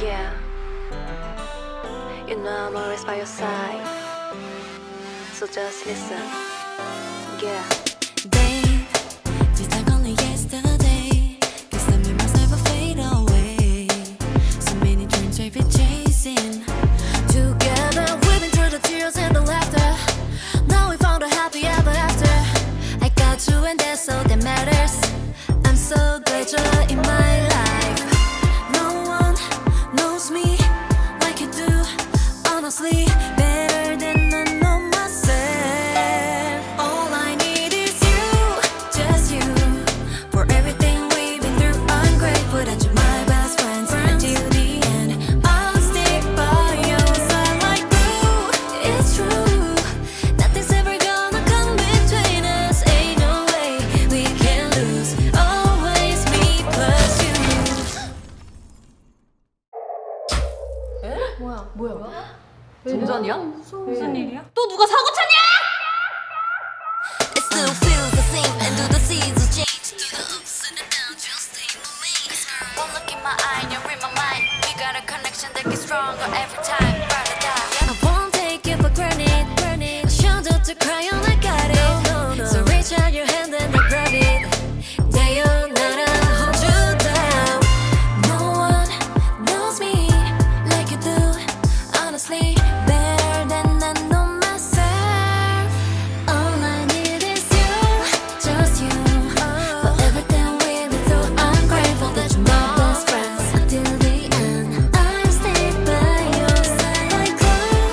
Yeah, you know I'm always by your side. So just listen. Yeah. Babe, feels like only yesterday. This time we must never fade away. So many dreams we've been chasing. Together we've been through the tears and the laughter. Now we found a happy ever after. I got you and that's all that matters. I'm so glad you're in my life. No one knows me like you do. Honestly, better than I know myself. All I need is you, just you. For everything we've been through, I'm grateful that you're my best friend. Until the end, I'll stick by your side like glue. It's true, nothing's ever gonna come between us. Ain't no way we can lose. Always me plus you. 정전이야? 무슨 일이야? 또 누가 사고 쳤냐? It still feels the same, and do the seasons change? Through the ups and the downs, you'll stay with me. One look in my eye, and you're in my mind. We got a connection that gets stronger every time. Ride or die. I won't take you for granted. A shoulder to cry on, I got it. So reach out your hand and I grab it. Yeah, you're not a hold you down. No one knows me like you do. Honestly, better than I know myself. All I need is you, just you. For everything we've been through, I'm grateful that you're my best friend. Until the end, I'll stay by your side like glue.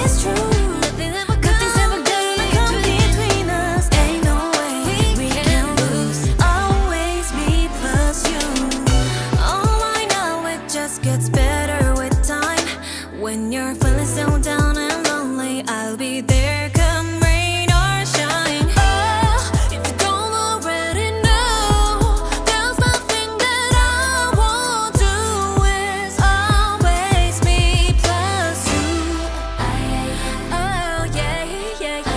It's true, nothing's ever gonna come between us. Ain't no way we can lose. Always me plus you. All I know, it just gets better with time. When you're feeling so down and lonely, I'll be there come rain or shine. Oh, if you don't already know, there's nothing that I won't do. It's always me plus you. Oh yeah, yeah, yeah.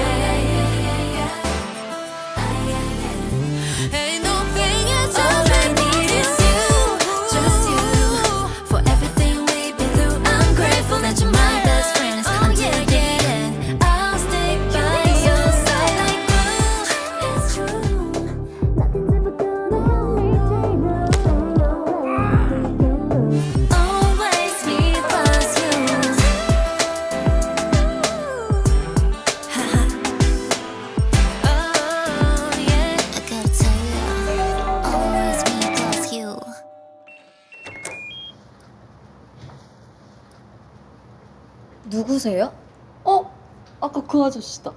Ain't no thing, it's all I need is you, just you. For everything we've been through, I'm grateful that you're my best friend. Until the end, I'll stick by your side like glue. It's true, nothing's ever gonna hold me down. Always me plus you. Oh yeah, I gotta tell you, always me plus you. 누구세요? 아까 그 아저씨다.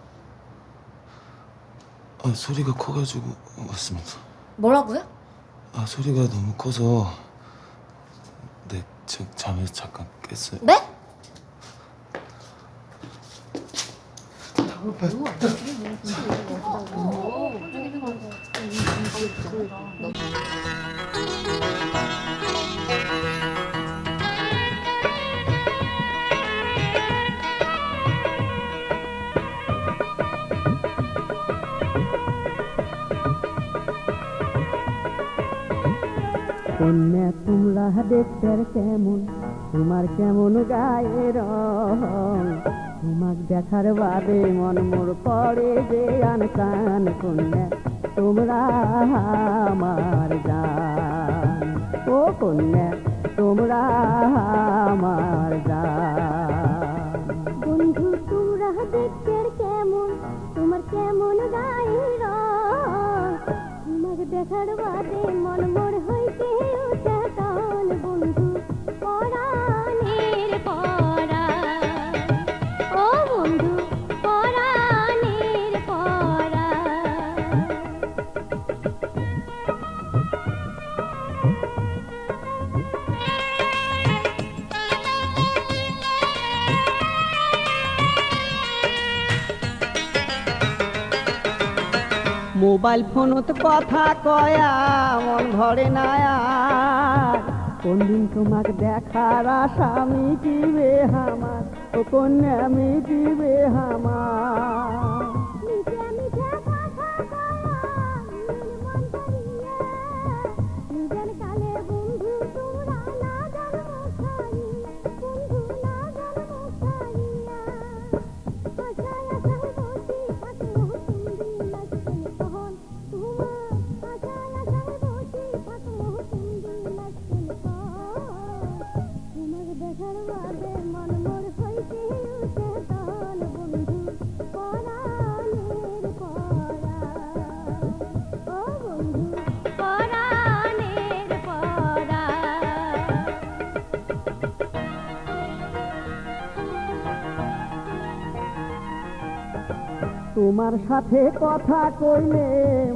아, 소리가 커가지고 왔습니다. 뭐라고요? 아, 소리가 너무 커서 잠에서 잠깐 깼어요. 네? কন্যা তোমরা দেখতে কেমন, তোমার কেমন গায়ের রং, তোমাক দেখার বাদে মন মোর পড়ে যে আনসান। কন্যা তোমরা আমার জান, ও কন্যা তোমরা আমার জান। বন্ধু তোমরা দেখতে কেমন, তোমার কেমন গায়ের রং, তোমাকে দেখার বাদে মন মোর হইতে উঠে টান। বন্ধু পরাণের পরাণ, ও বন্ধু পরাণের পরাণ। মোবাইল ফোনত কথা কয়া মন ভরে না আর। কোনদিন তোমাক দেখার আশা মিটিবে আমার, ও কন্যা মিটিবে আমার। মিঠা মিঠা কথা কয়া মন করিয়া, নিজান কালে বন্ধু তোমরা না জানো ছাড়িয়া। তোমার সাথে কথা কইলে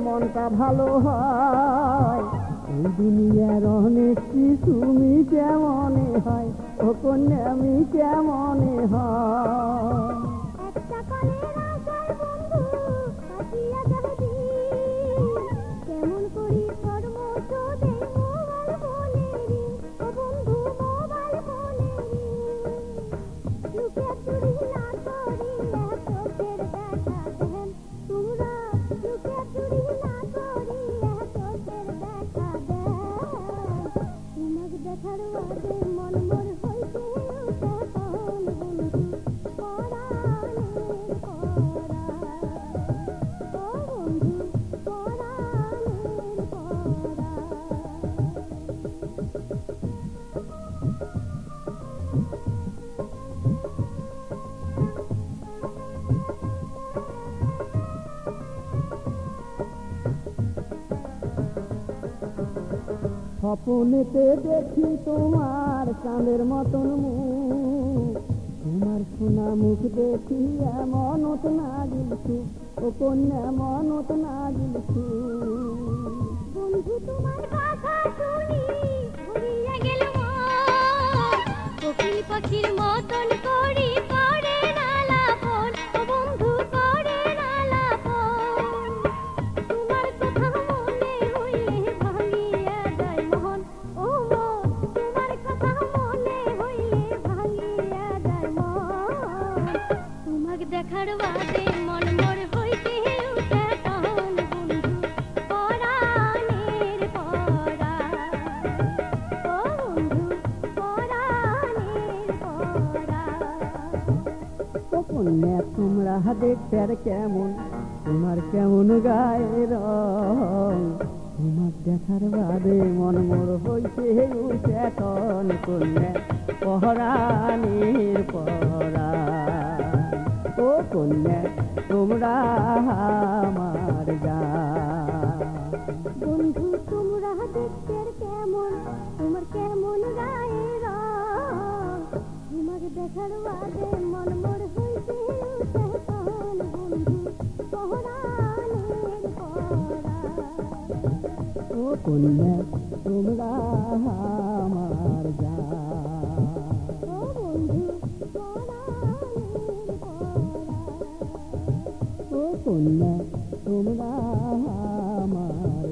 মনটা ভালো হয় এই দুনিয়ার অনেক কিছু মিটে মনে হয় ও কন্যা আমি কেমনে হয় একটা কালের আশার বন্ধু কাটিয়া যাবে দিন কেমন করি কর্ম তোদের মোবাইল ফোনে রিং ও বন্ধু মোবাইল ফোনে রিং লুকে চুরি না করি চোখের দেখা দেন তোমরা লুকে চুরি না করি চোখের দেখা দেন তোমাকে দেখার বাদে মন মোর হইতে উঠে কোন বন্ধু পরাণের পরা ও বন্ধু পরাণের পরা স্বপ্নেতে দেখি তোমার চাঁদের মতন মুখ তোমার সোনা মুখ দেখি এমনত না গিলছু ও কন্যা মনত না গিলছু বন্ধু তোমার কথা শুনি ভরিয়া গেল মন কোকিল পাখির মতন করি করে না লাপন ও বন্ধু করে না লাপন তোমার কথা মনে হইলে ভাঙিয়া যায় মন ও মন তোমার কথা মনে হইলে ভাঙিয়া যায় মন তোমাকে দেখার বাদে মন মোর হইতে উঠে তখন বন্ধু পরাণের পরা ও বন্ধু পরাণের পরা ও কন্যা তোমরা দেখতে আর কেমন তোমার কেমন গায়ের রং তোমার দেখার বাদে মন মোর হইতে উঠে তখন কন্যা পহরানির পরা ও কন্যা তোমরা আমার জান বন্ধু তোমরা দেখতে কেমন তোমার কেমন গায়ের রং তোমাকে দেখার বাদে মন মোর হইতে উঠে তখন বন্ধু পহরাণের পরা ও কন্যা তোমরা আমার জান ও বন্ধু পরাণের পরা ও কন্যা তোমরা আমার